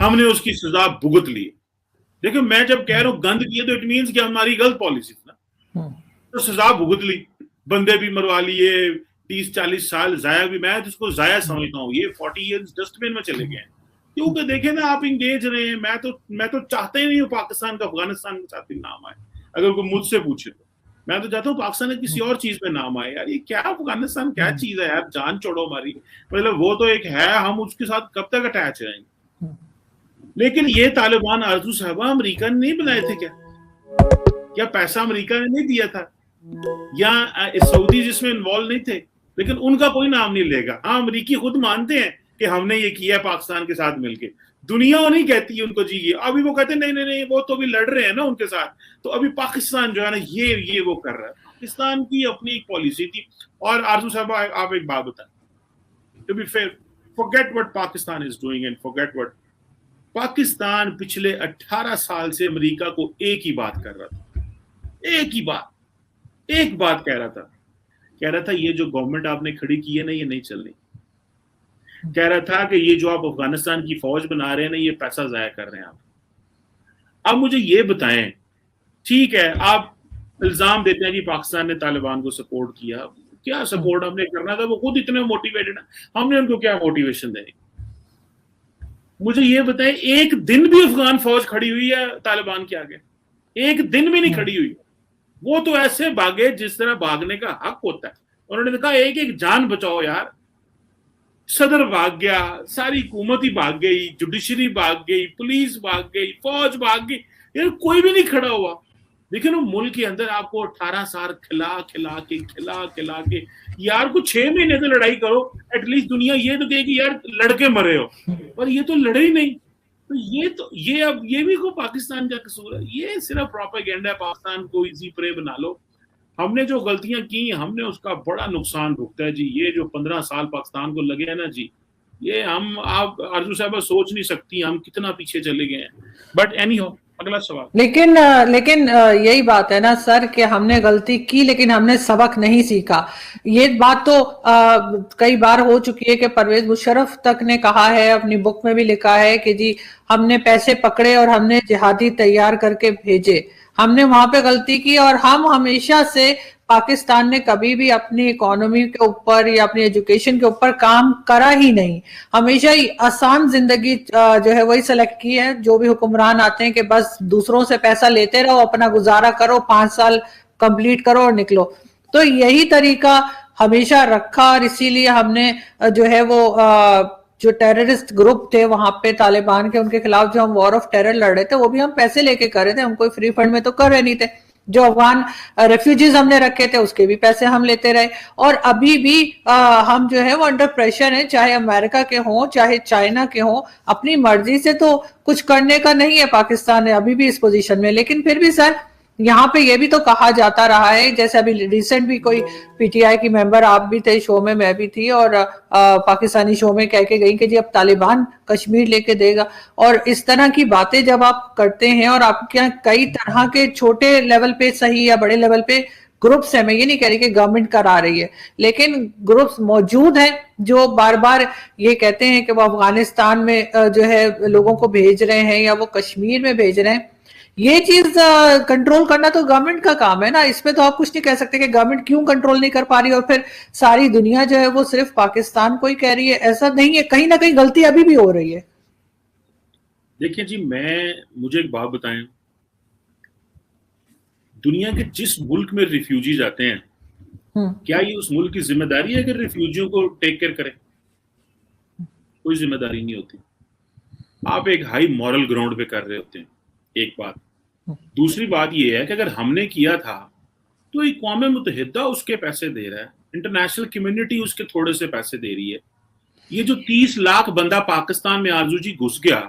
ہم نے اس کی سزا بھگت لی. دیکھیں میں جب کہہ رہا ہوں گند کی ہے تو اٹ مینس کہ ہماری غلط پالیسی تھی نا, تو سزا بھگت لی, بندے بھی مروا لیے, 30-40 سال ضائع بھی. میں اس کو ضائع سمجھتا ہوں, یہ 40 ایئرز ڈسٹ بن میں چلے گئے ہیں. کیونکہ دیکھیں نا آپ انگیج رہے ہیں. میں تو چاہتا ہی نہیں ہوں پاکستان کا افغانستان کے ساتھ نام آئے. اگر کوئی مجھ سے پوچھے تو میں تو چاہتا ہوں پاکستان نے کسی اور چیز پہ نام آئے. یار یہ کیا افغانستان کیا چیز ہے یار, جان چھوڑو ہماری. مطلب وہ تو ایک ہے, ہم اس کے ساتھ کب تک اٹیچ رہیں گے. لیکن یہ طالبان آرزو صاحبہ امریکہ نے نہیں بنائے تھے کیا پیسہ امریکہ نے نہیں دیا تھا, یا سعودی جس میں انوالو نہیں تھے, لیکن ان کا کوئی نام نہیں لے گا. ہاں امریکی خود مانتے ہیں کہ ہم نے یہ کیا ہے پاکستان کے ساتھ مل کے. دنیا نہیں کہتی ہے ان کو جی یہ, ابھی وہ کہتے ہیں نہیں وہ تو بھی لڑ رہے ہیں نا ان کے ساتھ, تو ابھی پاکستان جو ہے نا یہ وہ کر رہا ہے. پاکستان کی اپنی ایک پالیسی تھی. اور آرزو صاحب آپ ایک بات بتائیں, to be fair, forget what Pakistan is doing and forget what Pakistan پچھلے 18 سال سے امریکہ کو ایک ہی بات کر رہا تھا, ایک بات کہہ رہا تھا یہ جو گورنمنٹ آپ نے کھڑی کی ہے نا یہ نہیں چلنی. کہہ رہا تھا کہ یہ جو آپ افغانستان کی فوج بنا رہے ہیں نا یہ پیسہ ضائع کر رہے ہیں آپ. اب مجھے یہ بتائیں, ٹھیک ہے آپ الزام دیتے ہیں کہ پاکستان نے طالبان کو سپورٹ کیا, کیا سپورٹ ہم نے کرنا تھا, وہ خود اتنے موٹیویٹڈ ہیں, ہم نے ان کو کیا موٹیویشن دینی. مجھے یہ بتائیں ایک دن بھی افغان فوج کھڑی ہوئی ہے طالبان کے آگے, ایک دن بھی نہیں کھڑی ہوئی. وہ تو ایسے بھاگے جس طرح بھاگنے کا حق ہوتا ہے. انہوں نے کہا ایک جان بچاؤ یار. صدر بھاگ گیا, ساری حکومت ہی بھاگ گئی, جوڈیشری بھاگ گئی, پولیس بھاگ گئی, فوج بھاگ گئی, یار کوئی بھی نہیں کھڑا ہوا. لیکن وہ ملک کے اندر آپ کو 18 سال کھلا کے یار کو 6 مہینے سے لڑائی کرو, ایٹ لیسٹ دنیا یہ تو کہے کہ یار لڑکے مرے ہو, اور یہ تو لڑے ہی نہیں. تو یہ اب یہ بھی کو پاکستان کا قصور ہے. یہ صرف پروپیگنڈا ہے, پاکستان کو ایزی پرے بنا لو. ہم نے جو غلطیاں کی ہم نے اس کا بڑا نقصان بھگتا ہے جی. یہ جو 15 سال پاکستان کو لگے ہیں نا جی, یہ ہم آپ آرزو صاحبہ سوچ نہیں سکتی ہم کتنا پیچھے چلے گئے ہیں. بٹ اینی ہو, اگلا سوال. لیکن یہی بات ہے نا سر کہ ہم نے غلطی کی لیکن ہم نے سبق نہیں سیکھا. یہ بات تو کئی بار ہو چکی ہے کہ پرویز مشرف تک نے کہا ہے, اپنی بک میں بھی لکھا ہے کہ جی ہم نے پیسے پکڑے اور ہم نے جہادی تیار کر کے بھیجے, ہم نے وہاں پہ غلطی کی. اور ہم ہمیشہ سے پاکستان نے کبھی بھی اپنی اکانومی کے اوپر یا اپنی ایجوکیشن کے اوپر کام کرا ہی نہیں. ہمیشہ ہی آسان زندگی جو ہے وہی سلیکٹ کی ہے. جو بھی حکمران آتے ہیں کہ بس دوسروں سے پیسہ لیتے رہو, اپنا گزارا کرو, 5 سال کمپلیٹ کرو اور نکلو. تو یہی طریقہ ہمیشہ رکھا, اور اسی لیے ہم نے جو ہے وہ جو ٹیررسٹ گروپ تھے وہاں پہ طالبان کے, ان کے خلاف جو ہم وار آف ٹیرر لڑ رہے تھے وہ بھی ہم پیسے لے کے کر رہے تھے, ہم کوئی فری فنڈ میں تو کر رہے نہیں تھے. جو افغان ریفیوجیز ہم نے رکھے تھے اس کے بھی پیسے ہم لیتے رہے. اور ابھی بھی ہم جو ہے وہ انڈر پریشر ہیں, چاہے امریکہ کے ہوں چاہے چائنا کے ہوں. اپنی مرضی سے تو کچھ کرنے کا نہیں ہے پاکستان ہے ابھی بھی اس پوزیشن میں. لیکن پھر بھی سر یہاں پہ یہ بھی تو کہا جاتا رہا ہے, جیسے ابھی ریسنٹ بھی کوئی پی ٹی آئی کی ممبر آپ بھی تھے شو میں بھی تھی, اور پاکستانی شو میں کہہ کے گئی کہ جی اب طالبان کشمیر لے کے دے گا. اور اس طرح کی باتیں جب آپ کرتے ہیں, اور آپ کے کئی طرح کے چھوٹے لیول پہ صحیح یا بڑے لیول پہ گروپس ہیں, میں یہ نہیں کہہ رہی کہ گورنمنٹ کرا رہی ہے, لیکن گروپس موجود ہیں جو بار بار یہ کہتے ہیں کہ وہ افغانستان میں جو ہے لوگوں کو بھیج رہے ہیں یا وہ کشمیر میں بھیج رہے ہیں. یہ چیز کنٹرول کرنا تو گورنمنٹ کا کام ہے نا. اس میں تو آپ کچھ نہیں کہہ سکتے کہ گورنمنٹ کیوں کنٹرول نہیں کر پا رہی اور پھر ساری دنیا جو ہے وہ صرف پاکستان کو ہی کہہ رہی ہے. ایسا نہیں ہے, کہیں نہ کہیں غلطی ابھی بھی ہو رہی ہے. دیکھیں جی مجھے ایک بات بتائیں, دنیا کے جس ملک میں ریفیوجیز آتے ہیں کیا یہ اس ملک کی ذمہ داری ہے کہ ریفیوجیوں کو ٹیک کیئر کرے؟ کوئی ذمہ داری نہیں ہوتی. آپ ایک ہائی مورل گراؤنڈ پہ کر رہے ہوتے ہیں, ایک بات. دوسری بات یہ ہے کہ اگر ہم نے کیا تھا تو اقوام متحدہ اس کے پیسے دے رہا ہے, انٹرنیشنل کمیونٹی اس کے تھوڑے سے پیسے دے رہی ہے. یہ جو 30 لاکھ بندہ پاکستان میں آرزو جی گھس گیا,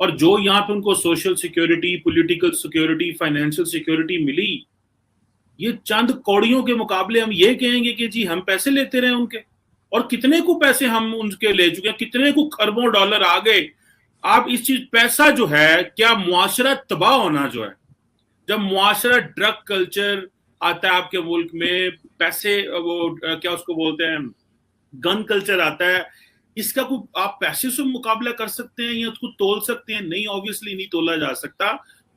اور جو یہاں پہ ان کو social security, political security, financial security ملی, یہ چند کوڑیوں کے مقابلے ہم یہ کہیں گے کہ جی ہم پیسے لیتے رہے ان کے, اور کتنے کو پیسے ہم ان کے لے چکے ہیں, کتنے کو خربوں ڈالر آ گئے. آپ اس چیز پیسہ جو ہے, کیا معاشرہ تباہ ہونا جو ہے, جب معاشرہ ڈرگ کلچر آتا ہے آپ کے ملک میں, پیسے وہ کیا اس کو بولتے ہیں گن کلچر آتا ہے, اس کا کوئی آپ پیسے سے مقابلہ کر سکتے ہیں یا اس کو تول سکتے ہیں؟ نہیں، آبویسلی نہیں تولا جا سکتا.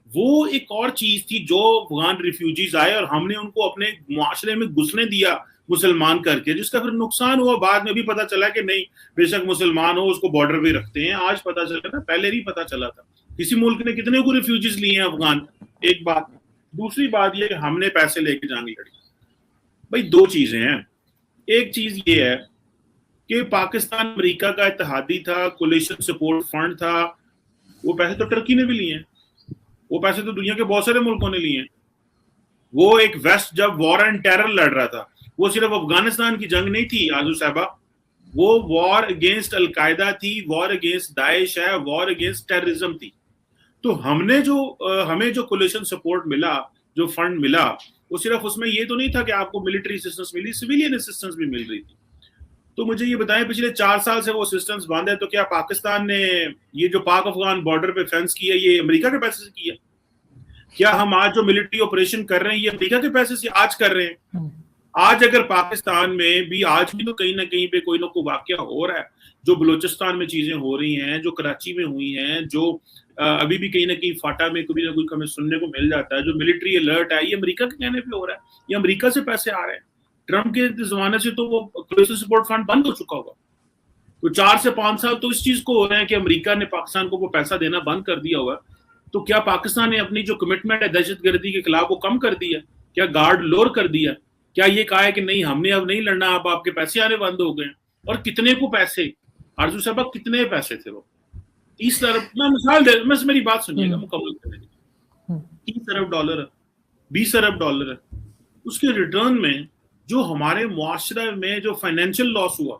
وہ ایک اور چیز تھی جو افغان ریفیوجیز آئے اور ہم نے ان کو اپنے معاشرے میں گھسنے دیا مسلمان کر کے، جس کا پھر نقصان ہوا. بعد میں بھی پتا چلا کہ نہیں، بے شک مسلمان ہو اس کو بارڈر پہ رکھتے ہیں. آج پتا چلا نا، پہلے نہیں پتا چلا تھا. کسی ملک نے کتنے کو ریفیوجیز لیے ہیں افغان. ایک بات. دوسری بات یہ کہ ہم نے پیسے لے کے جنگ لڑی. بھائی دو چیزیں ہیں. ایک چیز یہ ہے کہ پاکستان امریکہ کا اتحادی تھا، کولیشن سپورٹ فنڈ تھا. وہ پیسے تو ٹرکی نے بھی لیے ہیں، وہ پیسے تو دنیا کے بہت سارے ملکوں نے لیے ہیں. وہ ایک ویسٹ جب وار اینڈ ٹیرر لڑ رہا تھا، وہ صرف افغانستان کی جنگ نہیں تھی آرزو صاحبہ، وہ وار اگینسٹ القاعدہ تھی، وار اگینسٹ داعش ہے، وار اگینسٹ ٹیررزم تھی. تو ہمیں جو کولیشن سپورٹ ملا، جو فنڈ ملا، وہ صرف اس میں یہ تو نہیں تھا کہ آپ کو ملٹری اسسٹنس ملی، سویلین اسسٹنس بھی مل رہی تھی. تو مجھے یہ بتائیں پچھلے 4 سال سے وہ اسسٹنس بند ہے، تو کیا پاکستان نے یہ جو پاک افغان بارڈر پہ فینس کیا یہ امریکہ کے پیسے سے کیا؟ کیا ہم آج جو ملٹری آپریشن کر رہے ہیں یہ امریکہ کے پیسے سے آج کر رہے ہیں؟ آج اگر پاکستان میں بھی آج بھی تو کہیں نہ کہیں پہ کوئی نہ کوئی واقعہ ہو رہا ہے، جو بلوچستان میں چیزیں ہو رہی ہیں، جو کراچی میں ہوئی ہیں، جو ابھی بھی کہیں نہ کہیں فاٹا میں کبھی نہ کوئی ہمیں سننے کو مل جاتا ہے، جو ملٹری الرٹ ہے، یہ امریکہ کے کہنے پہ ہو رہا ہے، یہ امریکہ سے پیسے آ رہے ہیں. ٹرمپ کے زمانے سے تو وہ کولیشن سپورٹ فنڈ بند ہو چکا ہوگا. تو 4 سے 5 سال تو اس چیز کو ہو رہے ہیں کہ امریکہ نے پاکستان کو وہ پیسہ دینا بند کر دیا ہوا. تو کیا پاکستان نے اپنی جو کمٹمنٹ ہے دہشت گردی کے خلاف وہ کم کر دیا؟ کیا گارڈ لوور کر دیا؟ کیا یہ کہا ہے کہ نہیں ہم نے اب نہیں لڑنا، اب آپ کے پیسے آنے بند ہو گئے؟ اور کتنے کو پیسے؟ آرزو صاحبہ کتنے پیسے تھے وہ؟ 30 ارب. میں مثال دے، میں میری بات سنیے گا مکمل کرنے کی. 30 ارب ڈالر ہے، 20 ارب ڈالر ہے. اس کے ریٹرن میں جو ہمارے معاشرے میں جو فائنینشیل لاس ہوا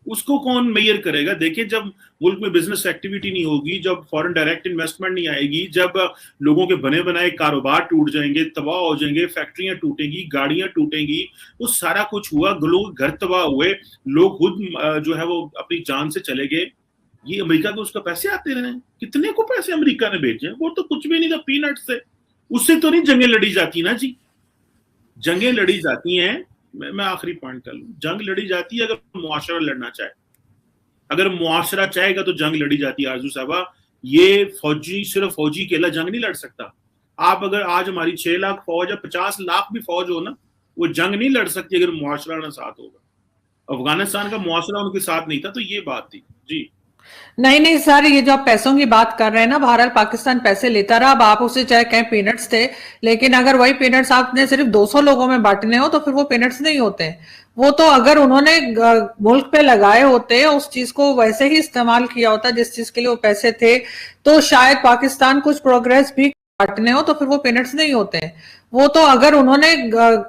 اس کو کون میئر کرے گا؟ دیکھیں جب ملک میں بزنس ایکٹیویٹی نہیں ہوگی، جب فورن ڈائریکٹ انویسٹمنٹ نہیں آئے گی، جب لوگوں کے بنے بنائے کاروبار ٹوٹ جائیں گے، تباہ ہو جائیں گے، فیکٹریاں ٹوٹیں گی، گاڑیاں ٹوٹیں گی، وہ سارا کچھ ہوا، لوگ گھر تباہ ہوئے، لوگ خود جو ہے وہ اپنی جان سے چلے گئے. یہ امریکہ کے اس کا پیسے آتے رہے. کتنے کو پیسے امریکہ نے بھیجے؟ وہ تو کچھ بھی نہیں تھا، پی نٹ سے. اس سے تو نہیں جنگیں لڑی جاتی نا جی. جنگیں لڑی جاتی ہیں، میں آخری پوائنٹ کر لوں، جنگ لڑی جاتی ہے اگر معاشرہ لڑنا چاہے. اگر معاشرہ چاہے گا تو جنگ لڑی جاتی ہے آرزو صاحبہ. یہ فوجی صرف فوجی اکیلا جنگ نہیں لڑ سکتا. آپ اگر آج ہماری 6 لاکھ فوج ہے، 50 لاکھ بھی فوج ہو نا، وہ جنگ نہیں لڑ سکتی اگر معاشرہ نہ ساتھ ہوگا. افغانستان کا معاشرہ ان کے ساتھ نہیں تھا، تو یہ بات تھی. جی نہیں سر، یہ جو آپ پیسوں کی بات کر رہے ہیں نا، بہرحال پاکستان پیسے لیتا رہا. اب آپ اسے چاہے کہیں پینٹس تھے، لیکن اگر وہی پینٹس آپ نے صرف 200 لوگوں میں بانٹنے ہو تو پھر وہ پینٹس نہیں ہوتے. وہ تو اگر انہوں نے ملک پہ لگائے ہوتے، اس چیز کو ویسے ہی استعمال کیا ہوتا جس چیز کے لیے وہ پیسے تھے، تو شاید پاکستان کچھ پروگریس بھی بانٹنے ہو تو پھر وہ پینٹس نہیں ہوتے. وہ تو اگر انہوں نے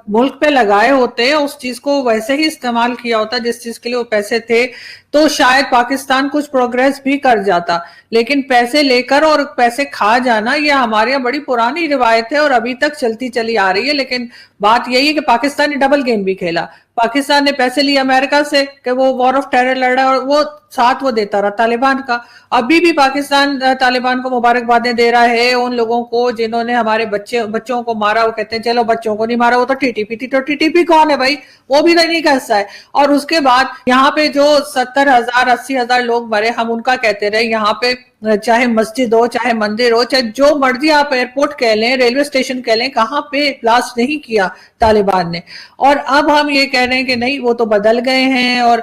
ملک پہ لگائے ہوتے، اس چیز کو ویسے ہی استعمال کیا ہوتا جس چیز کے لیے وہ پیسے تھے، تو شاید پاکستان کچھ پروگریس بھی کر جاتا. لیکن پیسے لے کر اور پیسے کھا جانا یہ ہمارے یہاں بڑی پرانی روایت ہے اور ابھی تک چلتی چلی آ رہی ہے. لیکن بات یہی ہے کہ پاکستان نے ڈبل گیم بھی کھیلا. پاکستان نے پیسے لیے امریکہ سے کہ وہ وار آف ٹیرر لڑ رہا، اور وہ ساتھ وہ دیتا رہا طالبان کا. ابھی بھی پاکستان طالبان کو مبارکبادیں دے رہا ہے. ان لوگوں کو جنہوں نے ہمارے بچوں کو مارا، وہ کہتے ہیں چلو بچوں کو نہیں مارا، وہ تو ٹی ٹی پی تھی. تو ٹی ٹی پی کون ہے بھائی؟ وہ بھی نہیں کا حصہ ہے. اور اس کے بعد یہاں پہ جو 70,000 80,000 لوگ مرے، ہم ان کا کہتے رہے. یہاں پہ چاہے مسجد ہو، چاہے مندر ہو، چاہے جو مرضی آپ ایئرپورٹ کہہ لیں، ریلوے اسٹیشن کہہ لیں، کہاں پہ بلاسٹ نہیں کیا طالبان نے. اور اب ہم یہ کہہ رہے ہیں کہ نہیں وہ تو بدل گئے ہیں اور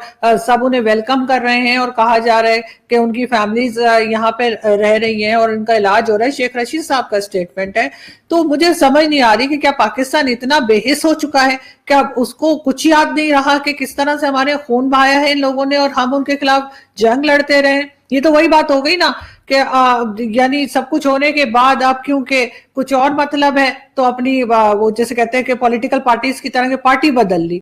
سب انہیں ویلکم کر رہے ہیں، اور کہا جا رہا ہے کہ ان کی فیملیز یہاں پہ رہ رہی ہیں اور ان کا علاج ہو رہا ہے. شیخ رشید صاحب کا سٹیٹمنٹ ہے. تو مجھے سمجھ نہیں آ رہی کہ کیا پاکستان اتنا بے حس ہو چکا ہے کہ اب اس کو کچھ یاد نہیں رہا کہ کس طرح سے ہمارے خون بہایا ہے ان لوگوں نے اور ہم ان کے خلاف جنگ لڑتے رہے. یہ تو وہی بات ہو گئی نا کہ یعنی سب کچھ ہونے کے بعد اب کیونکہ کچھ اور مطلب ہے تو اپنی وہ جیسے کہتے ہیں کہ پولیٹیکل پارٹیز کی طرح کی پارٹی بدل لی.